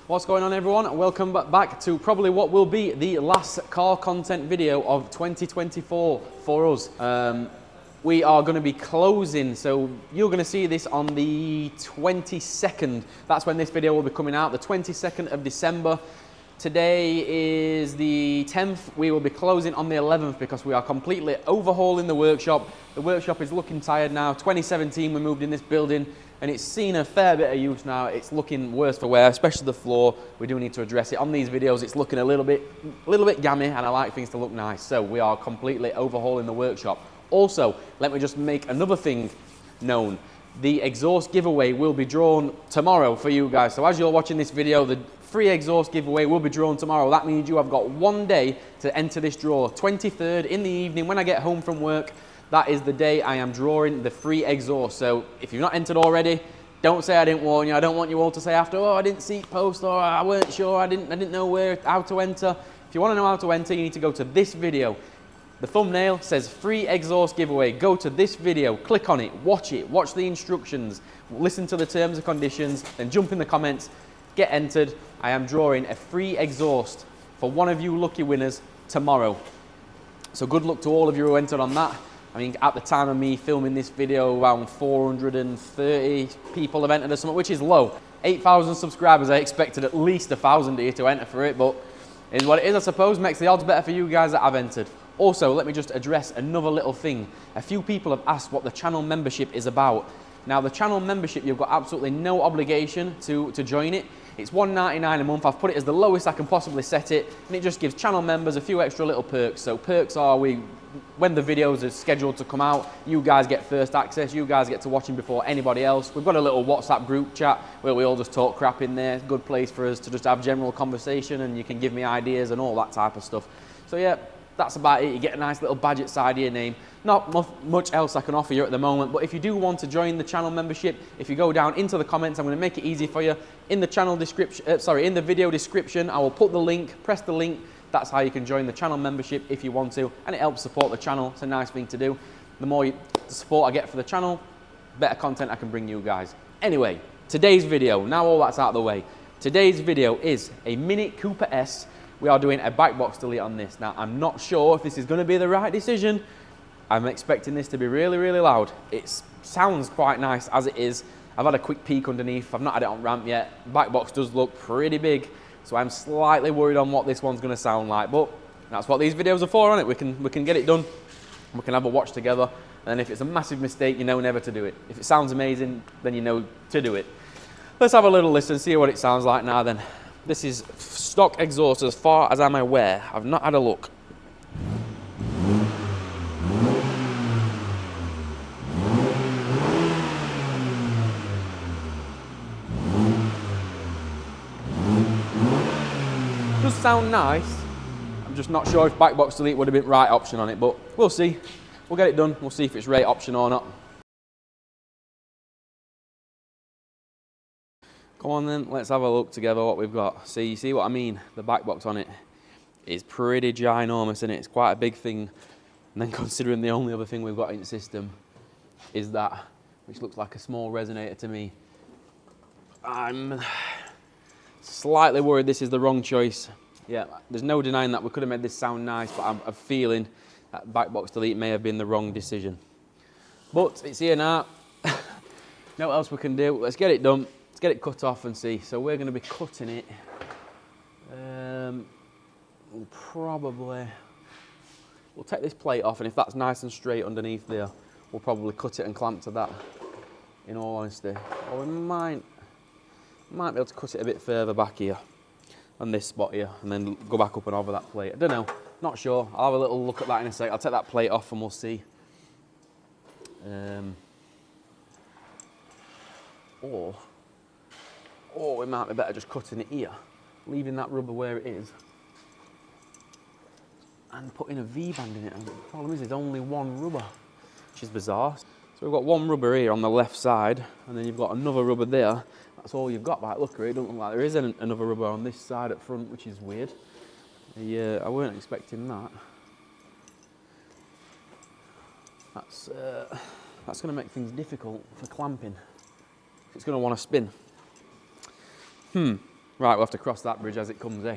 What's going on, everyone? Welcome back to probably what will be the last car content video of 2024 for us. We are going to be closing, so you're going to see this on the 22nd. That's when this video will be coming out, the 22nd of December. Today is the 10th. We will be closing on the 11th because we are completely overhauling the workshop. The workshop is looking tired now. 2017 we moved in this building and it's seen a fair bit of use now. It's looking worse for wear, especially the floor. We do need to address it. On these videos it's looking a little bit gammy and I like things to look nice. So we are completely overhauling the workshop. Also, let me just make another thing known. The exhaust giveaway will be drawn tomorrow for you guys. So as you're watching this video, the free exhaust giveaway will be drawn tomorrow. That means you have got one day to enter this draw. 23rd in the evening when I get home from work. That is the day I am drawing the free exhaust. So if you've not entered already, don't say I didn't warn you. I don't want you all to say after, oh, I didn't see it post, or I weren't sure, I didn't know how to enter. If you want to know how to enter, you need to go to this video. The thumbnail says free exhaust giveaway. Go to this video, click on it, watch the instructions, listen to the terms and conditions, then jump in the comments, get entered. I am drawing a free exhaust for one of you lucky winners tomorrow. So good luck to all of you who entered on that. I mean, at the time of me filming this video, around 430 people have entered or something, which is low. 8,000 subscribers, I expected at least 1,000 here to enter for it, but it is what it is, I suppose. Makes the odds better for you guys that have entered. Also, let me just address another little thing. A few people have asked what the channel membership is about. Now, the channel membership, you've got absolutely no obligation to join it. It's $1.99 a month. I've put it as the lowest I can possibly set it, and it just gives channel members a few extra little perks. So perks are when the videos are scheduled to come out, you guys get first access, you guys get to watch them before anybody else. We've got a little WhatsApp group chat where we all just talk crap in there. Good place for us to just have general conversation, and you can give me ideas and all that type of stuff. So yeah, that's about it. You get a nice little badge at side of your name. Not much else I can offer you at the moment, but if you do want to join the channel membership, if you go down into the comments, I'm going to make it easy for you. In the channel description, in the video description, I will put the link, press the link. That's how you can join the channel membership if you want to, and it helps support the channel. It's a nice thing to do. The more support I get for the channel, better content I can bring you guys. Anyway, today's video, now all that's out of the way. Today's video is a Mini Cooper S. We are doing a backbox delete on this. Now, I'm not sure if this is going to be the right decision. I'm expecting this to be really, really loud. It sounds quite nice as it is. I've had a quick peek underneath. I've not had it on ramp yet. Backbox does look pretty big, so I'm slightly worried on what this one's going to sound like. But that's what these videos are for, isn't it? We can get it done. We can have a watch together. And if it's a massive mistake, you know never to do it. If it sounds amazing, then you know to do it. Let's have a little listen, see what it sounds like now then. This is stock exhaust as far as I'm aware. I've not had a look. Does sound nice. I'm just not sure if backbox delete would have been the right option on it, but we'll see. We'll get it done. We'll see if it's right option or not. Come on then, let's have a look together what we've got. See what I mean? The backbox on it is pretty ginormous, isn't it? It's quite a big thing. And then considering the only other thing we've got in the system is that, which looks like a small resonator to me. I'm slightly worried this is the wrong choice. Yeah, there's no denying that we could have made this sound nice, but I'm feeling that backbox delete may have been the wrong decision. But it's here now. No else we can do. Let's get it done. Let's get it cut off and see. So we're going to be cutting it. We'll take this plate off, and if that's nice and straight underneath there, we'll probably cut it and clamp to that, in all honesty. Or we might be able to cut it a bit further back here, on this spot here, and then go back up and over that plate. I don't know, not sure. I'll have a little look at that in a sec. I'll take that plate off and we'll see. Or we might be better just cutting it here, leaving that rubber where it is, and putting a V-band in it. And the problem is there's only one rubber, which is bizarre. So we've got one rubber here on the left side, and then you've got another rubber there. That's all you've got by look at it. It doesn't look like there is another rubber on this side at front, which is weird. Yeah, I weren't expecting that. That's going to make things difficult for clamping. It's going to want to spin. Right, we'll have to cross that bridge as it comes, eh?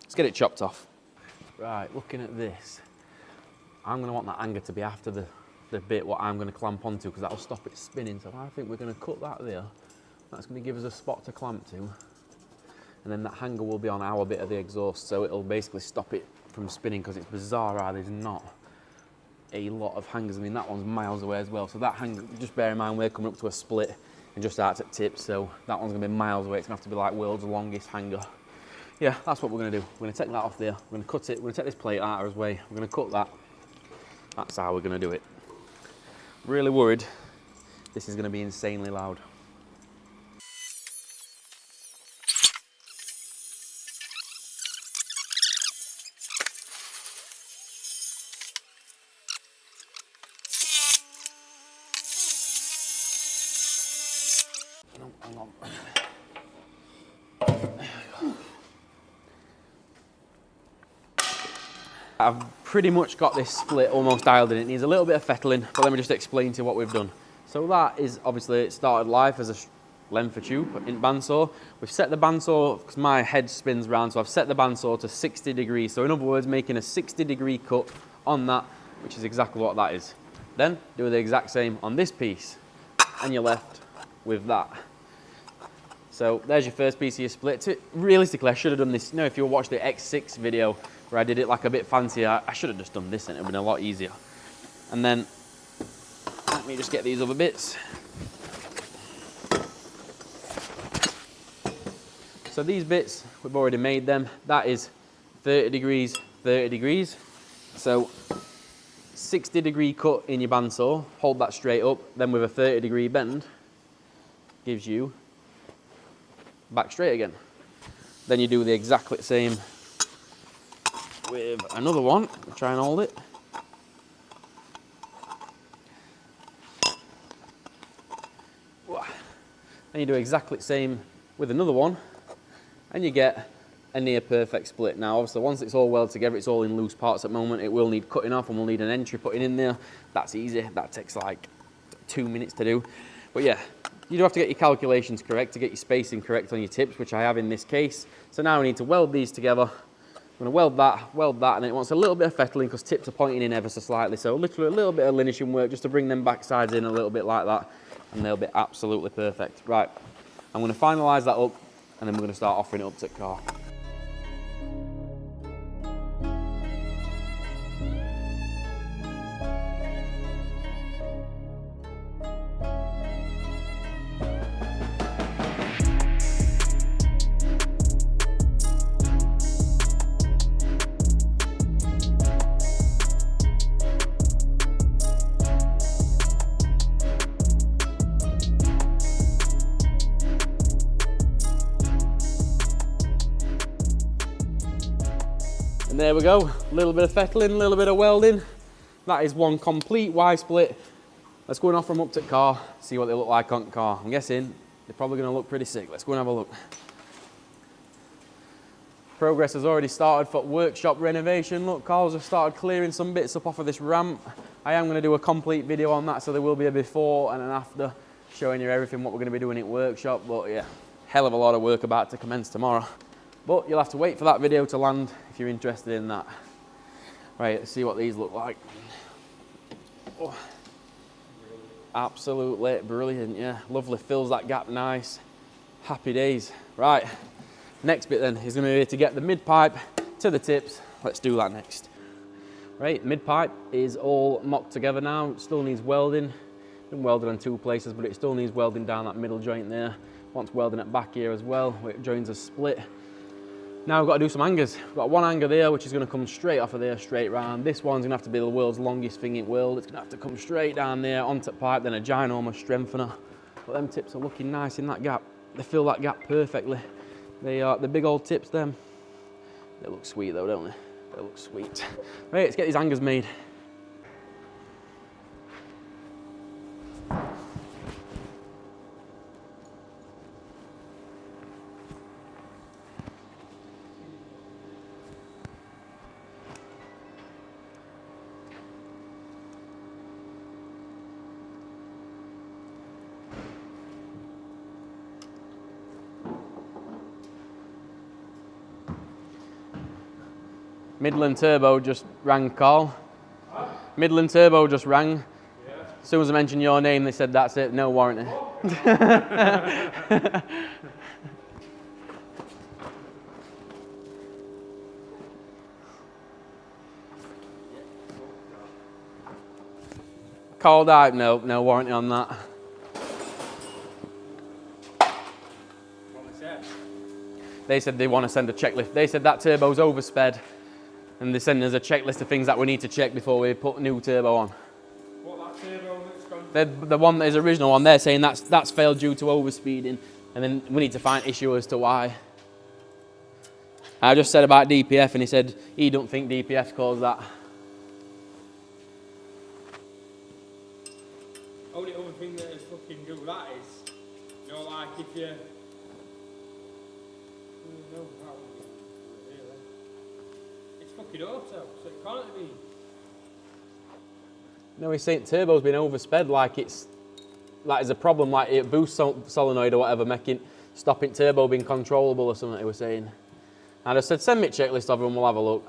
Let's get it chopped off. Right, looking at this, I'm going to want that hanger to be after the bit what I'm going to clamp onto, because that'll stop it spinning. So I think we're going to cut that there. That's going to give us a spot to clamp to. And then that hanger will be on our bit of the exhaust, so it'll basically stop it from spinning, because it's bizarre how there's not a lot of hangers. I mean, that one's miles away as well. So that hanger, just bear in mind, we're coming up to a split and just starts at tips, so that one's going to be miles away. It's going to have to be like world's longest hanger. Yeah, that's what we're going to do. We're going to take that off there. We're going to cut it. We're going to take this plate out of his way. We're going to cut that. That's how we're going to do it. Really worried this is going to be insanely loud. Hang on. I've pretty much got this split almost dialed in. It needs a little bit of fettling, but let me just explain to you what we've done. So that is obviously, it started life as a length of tube in bandsaw. We've set the bandsaw, because my head spins round, so I've set the bandsaw to 60 degrees. So in other words, making a 60-degree cut on that, which is exactly what that is. Then do the exact same on this piece, and you're left with that. So there's your first piece of your split. Realistically, I should have done this. You know, if you watched the X6 video where I did it like a bit fancier, I should have just done this and it would have been a lot easier. And then, let me just get these other bits. So these bits, we've already made them. That is 30 degrees, 30 degrees. So 60-degree cut in your bandsaw, hold that straight up, then with a 30-degree bend, gives you back straight again. Then you do the exactly same with another one. Try and hold it. And you do exactly the same with another one, and you get a near perfect split. Now obviously once it's all welded together, it's all in loose parts at the moment, it will need cutting off and we'll need an entry putting in there. That's easy, that takes like 2 minutes to do. But yeah, you do have to get your calculations correct to get your spacing correct on your tips, which I have in this case. So now we need to weld these together. I'm going to weld that, and it wants a little bit of fettling because tips are pointing in ever so slightly. So literally a little bit of linishing work just to bring them back sides in a little bit like that, and they'll be absolutely perfect. Right, I'm going to finalise that up, and then we're going to start offering it up to the car. And there we go, a little bit of fettling, a little bit of welding. That is one complete Y split. Let's go and offer them up to the car, see what they look like on the car. I'm guessing they're probably going to look pretty sick. Let's go and have a look. Progress has already started for workshop renovation. Look, Carl's have started clearing some bits up off of this ramp. I am going to do a complete video on that, so there will be a before and an after showing you everything what we're going to be doing at workshop. But yeah, hell of a lot of work about to commence tomorrow. But you'll have to wait for that video to land if you're interested in that. Right, let's see what these look like. Oh, absolutely brilliant, yeah. Lovely, fills that gap nice. Happy days. Right, next bit then is going to be to get the mid pipe to the tips. Let's do that next. Right, mid pipe is all mocked together now. It still needs welding. Been welded on 2 places, but it still needs welding down that middle joint there. Wants welding at back here as well, where it joins a split. Now we've got to do some hangers. We've got one hanger there, which is going to come straight off of there, straight round. This one's going to have to be the world's longest thing in the world. It's going to have to come straight down there onto the pipe, then a ginormous strengthener. But them tips are looking nice in that gap. They fill that gap perfectly. They are the big old tips, them. They look sweet though, don't they? They look sweet. Right, let's get these hangers made. Midland Turbo just rang, Carl. Midland Turbo just rang. As soon as I mentioned your name, they said that's it, no warranty. Called out, no warranty on that. They said they want to send a checklist. They said that turbo's oversped, and they send us a checklist of things that we need to check before we put new turbo on. What, that turbo that's gone? The one that is original one, they're saying that's failed due to overspeeding, and then we need to find issue as to why. I just said about DPF, and he said he don't think DPF caused that. Only other thing that is fucking do that is, you know, like if you. No, that really. It's fucking auto, so it can't be. No, he's saying turbo's been oversped, like it's like there's a problem, like it boost solenoid or whatever, stopping turbo being controllable or something. He was saying. And I just said send me a checklist of them, we'll have a look.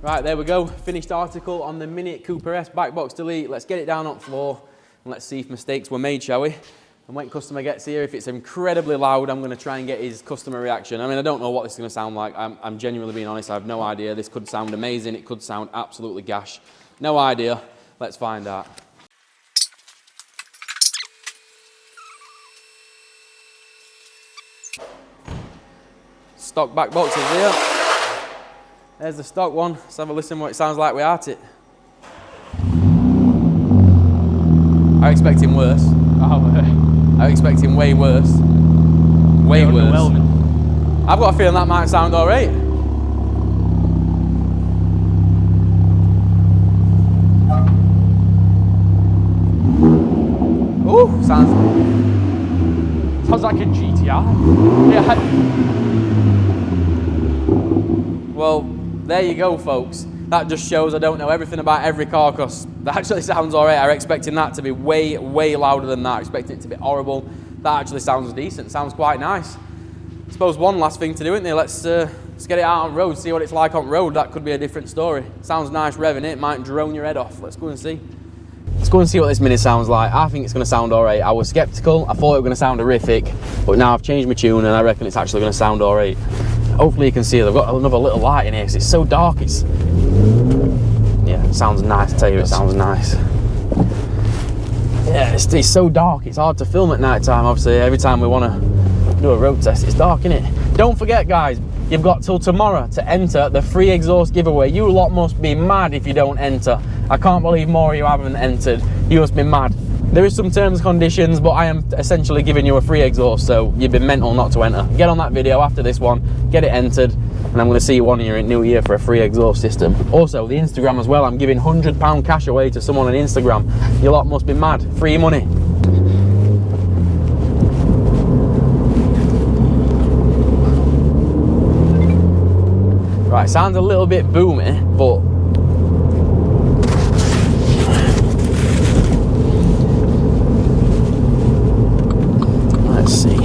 Right, there we go. Finished article on the Mini Cooper S backbox delete. Let's get it down on floor and let's see if mistakes were made, shall we? And when customer gets here, if it's incredibly loud, I'm going to try and get his customer reaction. I mean, I don't know what this is going to sound like. I'm genuinely being honest. I have no idea. This could sound amazing. It could sound absolutely gash. No idea. Let's find out. Stock backbox is here. There's the stock one. Let's have a listen what it sounds like without it. I'm expecting worse. I'm expecting way worse. Way worse. I've got a feeling that might sound alright. Ooh, sounds like a GTR. Yeah. Well, there you go, folks. That just shows I don't know everything about every car, because that actually sounds alright. I'm expecting that to be way, way louder than that. I'm expecting it to be horrible. That actually sounds decent. Sounds quite nice. I suppose one last thing to do, isn't there? Let's get it out on road, see what it's like on road. That could be a different story. Sounds nice revving it. Might drone your head off. Let's go and see. Let's go and see what this Mini sounds like. I think it's going to sound alright. I was sceptical. I thought it was going to sound horrific, but now I've changed my tune and I reckon it's actually going to sound alright. Hopefully you can see it. I've got another little light in here because it's so dark. Yeah, it sounds nice. I tell you, it sounds nice. Yeah, it's so dark. It's hard to film at night time. Obviously, every time we want to do a road test, it's dark, innit? Don't forget, guys, you've got till tomorrow to enter the free exhaust giveaway. You lot must be mad if you don't enter. I can't believe more of you haven't entered. You must be mad. There is some terms and conditions, but I am essentially giving you a free exhaust, so you've been mental not to enter. Get on that video after this one, get it entered, and I'm going to see you one year in New Year for a free exhaust system. Also, the Instagram as well. I'm giving £100 cash away to someone on Instagram. You lot must be mad. Free money. Right, sounds a little bit boomy, but let's see.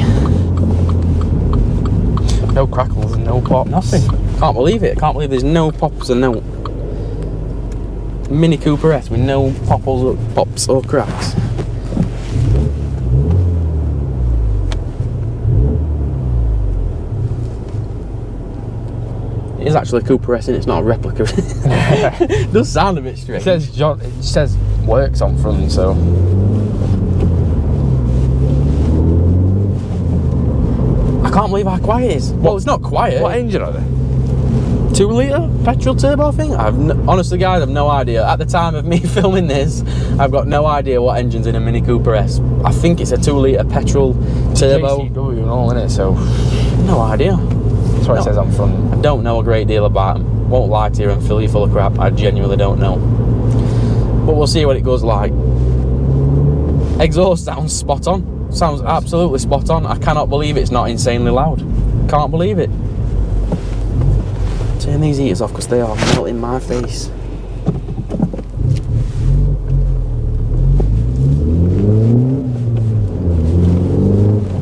No crackles and no pop, nothing. Can't believe it. Can't believe there's no pops and no Mini Cooper S with no pops or cracks. It is actually a Cooper S, and it's not a replica. It does sound a bit strange. It says works on front, so. I can't believe how quiet it is. Well, it's not quiet. What engine are they? 2 litre petrol turbo thing? Honestly, guys, I've no idea. At the time of me filming this, I've got no idea what engine's in a Mini Cooper S. I think it's a 2 litre petrol turbo. JCW and all, innit? So. No idea. That's what it says on front. I don't know a great deal about them. Won't lie to you and fill you full of crap. I genuinely don't know. But we'll see what it goes like. Exhaust sounds spot on. Sounds absolutely spot on. I cannot believe it's not insanely loud. Can't believe it. Turn these heaters off because they are melting my face.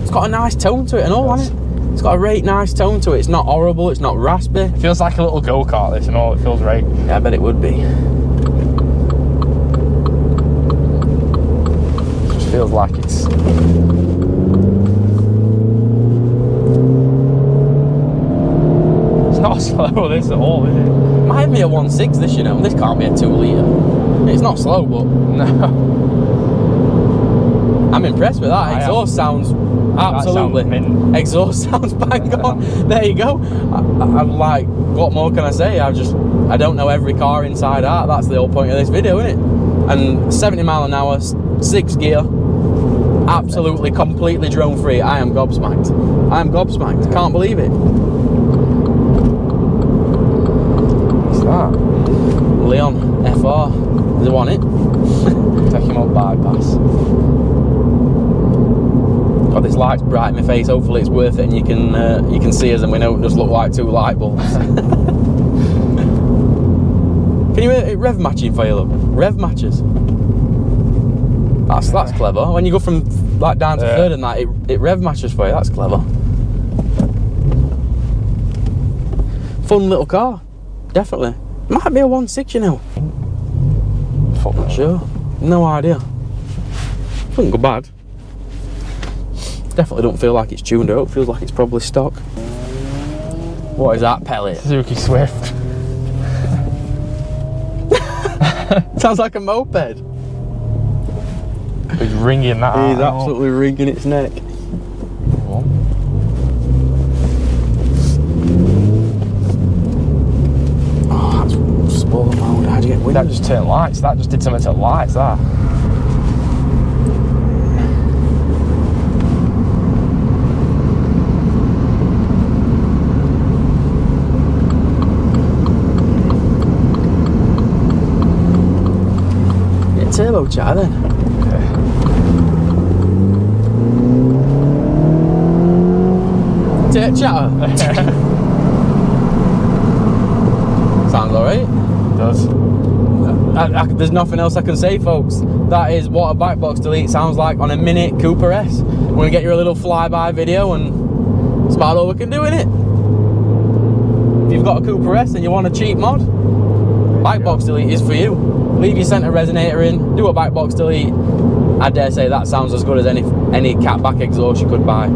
It's got a nice tone to it and all, hasn't it? It's got a right nice tone to it. It's not horrible, it's not raspy. It feels like a little go-kart, this and all. It feels right. Yeah, I bet it would be. It just feels like it's. It's not slow, this at all, is it? Might be a 1.6 this, you know. This can't be a 2 litre. It's not slow, but No. I'm impressed with that. Exhaust sounds absolutely. Exhaust sounds bang on. There you go. I'm like, what more can I say? I don't know every car inside out. That's the whole point of this video, isn't it? And 70 mile an hour, 6 gear, absolutely, completely drone free. I am gobsmacked. I am gobsmacked. Can't believe it. What's that? Leon FR. Does it want it? Take him on bypass. God, this light's bright in my face. Hopefully it's worth it, and you can see us, and we don't just look like 2 light bulbs. Can you hear it rev matching for you? Look, rev matches. That's clever. When you go from like down to third and that, it rev matches for you. That's clever. Fun little car, definitely. Might be a 1.6, you know. Fuck no. Sure. No idea. Wouldn't go bad. Definitely don't feel like it's tuned out. Feels like it's probably stock. What is that pellet? Suzuki Swift. Sounds like a moped. He's wringing that He's out. absolutely wringing its neck. What? Oh, that's sport mode. How'd you get wind? That just turned lights. That just did something to lights, that. Turbo chatter then. Chatter. Sounds alright. It does. There's nothing else I can say, folks. That is what a backbox delete sounds like on a Mini Cooper S. We're gonna get you a little flyby video, and it's about all we can do in it. If you've got a Cooper S and you want a cheap mod, backbox delete is for you. Leave your centre resonator in, do a backbox delete. I dare say that sounds as good as any catback exhaust you could buy.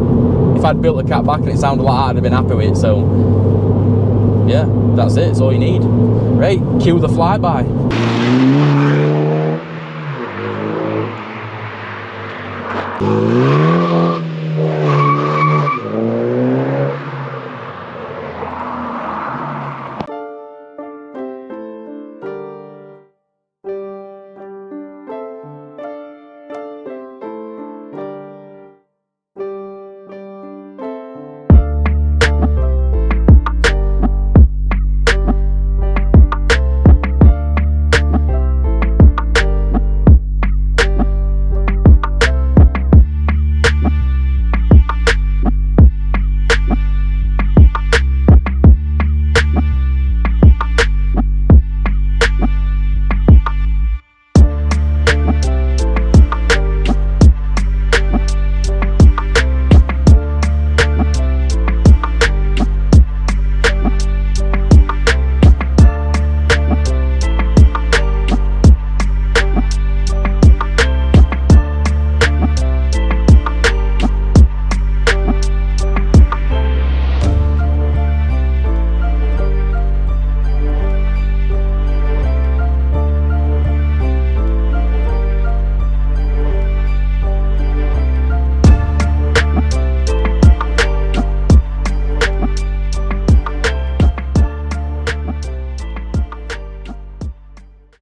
If I'd built a catback and it sounded like that, I'd have been happy with it. So yeah, that's it. It's all you need. Right, cue the flyby.